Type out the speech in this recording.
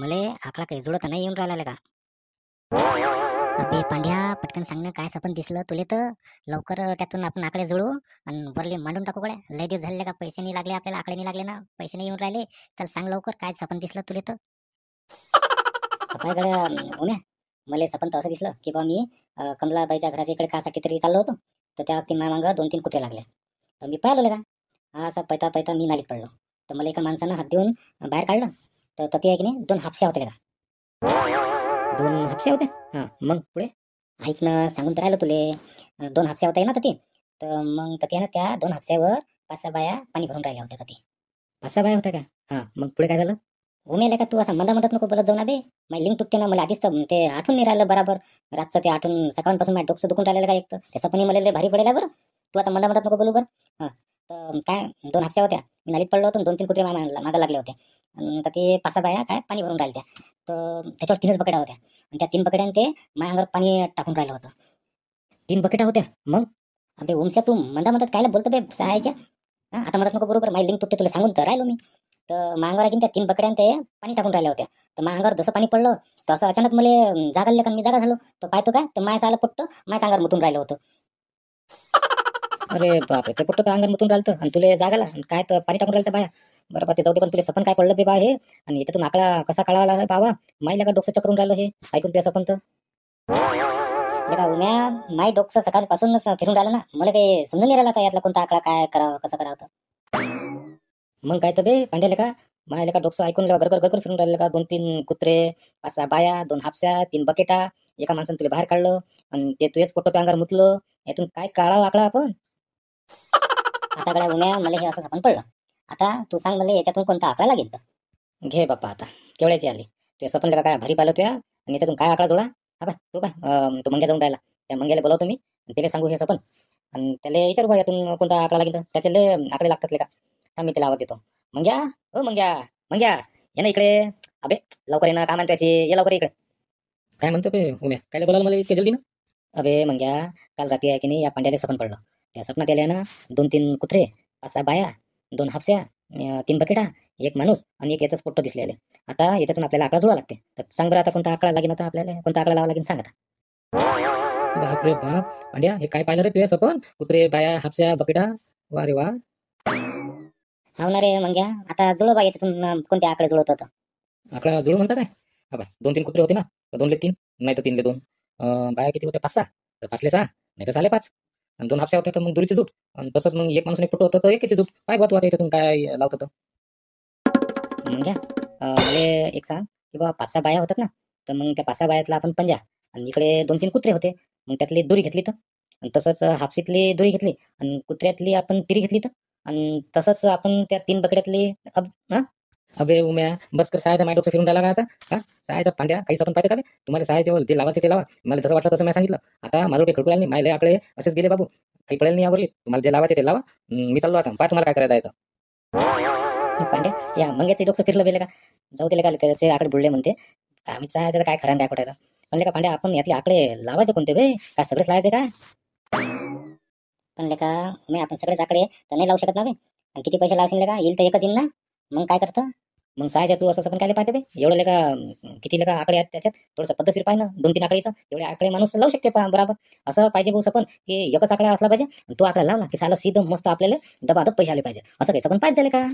मले आकडा काही जुळत नाही येऊन राहिला का? अबे पांड्या, पटकन सांग ना, काय सपन दिसलं तुले तर. लवकर त्यातून आपण आकडे जुळू आणि वरले मांडून टाकू गड्या. लय दिवस झाले का, पैसे नाही लागले आपल्याला, आकडे नाही लागले ना, पैसे नाही येऊन राहिले. चल सांग लवकर, काय सपन दिसलं तुले तर. काय गड्या उम्या, मला सपन तर असं दिसलं की बा मी कमलाबाईच्या घराच्या इकडे कासाठी तरी चाललो होतो. तर त्या तीन मागं 2-3 कुत्रे लागले. तर मी पाहिलो का, हा असा पैता पैता मी नालीत पडलो. तर मला एका माणसानं हात देऊन बाहेर काढलं. तर ती आहे की नाही, 2 हापश्या होत्या का. 2 हापश्या होत्या. हां, मग पुढे ऐक ना, सांगून तर राहिलो तुले. 2 हापश्या होत्या ना तर ते. तर मग तर ते ना, त्या 2 हापश्यावर 5-6 बाया पाणी भरून राहिल्या होत्या. तर ते 5-6 बाया होत्या का. हां, मग पुढे काय झालं? उमेल का, तू असा मधात नको बोलत जाऊ ना बे. माझी लिंक तुटते ना, मला आधीच तर ते आठवून नाही राहिलं बराबर. रातचं ते आठवून सकाळपासून माझ्या डोकं दुखून राहिलेलं का एक तर. त्या सपनी मला लय भारी पडेल बरं. तू आता मधात नको बोलू बरं. हां, तर काय 2 हापश्या होत्या. मी नालीत पडलो होतो, 2-3 कुत्रे मागं लागले होते. तर ते 5-6 बाया काय पाणी भरून राहिल्या. तर त्याच्यावर 3च बकेटा होत्या. आणि त्या 3 बकेट्याने ते माझ्या अंगावर पाणी टाकून राहिलं होतं. 3 बकेटा होत्या. मग अबे उमस्या, तू मधात कायला बोलतो बे सहायच्या. हां, आता मलाच नको बरोबर, माझी लिंक तुटते, तुला सांगून तर राहिलो मी. तर माझ्या अंगावर त्या 3 बकड्यान ते पाणी टाकून राहिल्या होत्या. तर माझ्या अंगावर जसं पाणी पडलं, तसं अचानक मला जागा आली, का मी जागा झालो. तर पाहतो काय, तर माझ्या साला पट्ट माझ्या अंगावर मुतून राहिलं होतं. अरे बापरे, ते पट्ट तर अंगावर मुतून राहिलं आणि तुला जागाला आणि काय तर पाणी टाकून राहिलं तर बाया. बरं बा, ते जाऊ दे, पण तुला सपन काय पडलं बे बा हे. आणि याच्यातून आकडा कसा काढावा आहे बाबा. माईला का डोकं चक्रून राहिलं हे ऐकून तुझ्या सपन तर. का उम्या, माई डोकं सकाळपासूनच फिरून राहिलं ना, मला काही समजून नाही राहिला का यातला कोणता आकडा काय करावं, कसं करावं तर. मग काय तर बे पांड्याले का, मायले का डोकं ऐकून गडगड गडगड फिरून राहिले का. 2-3 कुत्रे, 5-6 बाया, 2 हापस्या, 3 बकेटा, एका माणसानं तुला बाहेर काढलं आणि ते तुझेच फोटो अंगावर मुतलं. यातून काय काढावं आकडा आपण. आता गड्या उन्या, मला हे असं सपन पडलं. आता तू सांग मला, याच्यातून कोणता आकडा लागेल तर. घे बाप्पा आता, केवढ्याची आली तुझ्या सपन का, काय भारी पाहिलं तुया. आणि याच्यातून काय आकडा जोडा. हा बा तू तो मंग्या जाऊन राहिला, त्या मंग्याला बोलावतो मी आणि त्याला सांगू हे सपन. आणि त्याला विचारू बा यातून कोणता आकडा लागेल तर. त्याचे लय आकडे लागतात का. थांब मी त्याला आवाज देतो. मंग्या, ओ मंग्या, मंग्या, ये ना इकडे. अबे लवकर ये ना, काम आणते अशी, ये लवकर इकडे. काय म्हणतो बे उम्या, काय बोलायला मला इतक्या जल्दी ना. अबे मंग्या, काल रात्री आहे की नाही, या पांड्याला सपन पडलं. त्या सपनात आल्या ना, 2-3 कुत्रे, 5-6 बाया, 2 हापस्या, 3 बकेटा, एक माणूस आणि एक याचाच फोटो दिसलेले. आता याच्यातून आपल्याला आकडा जुळा लागते. तर सांग बरं आता, कोणता आकडा लागेल आता आपल्याला, कोणता आकडा लावा लागेल सांग आता. बाप रे बाप पांड्या, हे काय पाहिलं रे तुझ्या सपन. कुत्रे, बाया, हापस्या, बकेटा. वा रे वा. हाव ना रे मंग्या, आता जुळव बा याच्यातून कोणते आकडे जुळत होतं. आकडा जुळू म्हणता काय. हा बाय, 2-3 कुत्रे होते ना, तर 2ले 3, नाही तर 3ले 2. बाया किती होत्या, 5-6, तर 5ले 6, नाही तर 6ले 5. आणि 2 हापस्या होत्या तर मग दुरीची जूट. आणि तसंच मग एक माणूस एक फोटो होता तर एकीची जूट. काय बात आता याच्यातून काय लावतं तर. मंग्या, मला एक सांग की बा 5-6 बाया होतात ना, तर मग त्या 5-6 बायातला आपण पंजा, आणि इकडे 2-3 कुत्रे होते, मग त्यातली दोरी घेतली तर. आणि तसंच हापसीतली दोरी घेतली आणि कुत्र्यातली आपण तिरी घेतली तर. आणि तसंच आपण त्या 3 बकड्यातली हा. अबे उम्या, बस कर, सहायचा माय डोकं फिरून राहिला का आता. हा, सहायचा पांड्या काही सपन पाहिजे का बे. तुम्हाला सहायचे जे लावायचे ते लावा. मला जसं वाटलं तसं मी सांगितलं. आता माझं काही खडकू नाही, मायले आकडे असेच गेले बाबू. काही पडेल नाही यावरली. तुम्हाला जे लावायचे ते लावा. मी चाललो आता, पहा तुम्हाला काय करायचं आहे तर. पांड्या, या मंग्याचे डोकं फिरलं बेले का. जाऊ दिले का, त्याचे आकडे बुडले म्हणते. आम्ही सांगायचं काय खरं नाही खोटायचं. म्हणले का पांड्या, आपण यातले आकडे लावायचे कोणते बे, काय सगळेच लावायचे काय. म्हणले का मी, आपण सगळेच आकडे तर नाही लावू शकत ना बे. आणि किती पैसे लावशील का, येईल तर एकच येईल ना. मग काय करतं. मग सायच्या तू असं पण काय पाहते बे, एवढं लेका किती लेका आकडे आहेत त्याच्यात. थोडंसं पद्धतशीर पाहिजे ना, 2-3 आकडेचं एवढे आकडे माणूस लावू शकते बरोबर. असं पाहिजे भाऊ सपन की एकच आकडा असला पाहिजे. तो आकडा लावला की साला सीधं मस्त आपल्याला दबादब पैसे आले पाहिजे, असं काही सपन पाहिजे झाले का.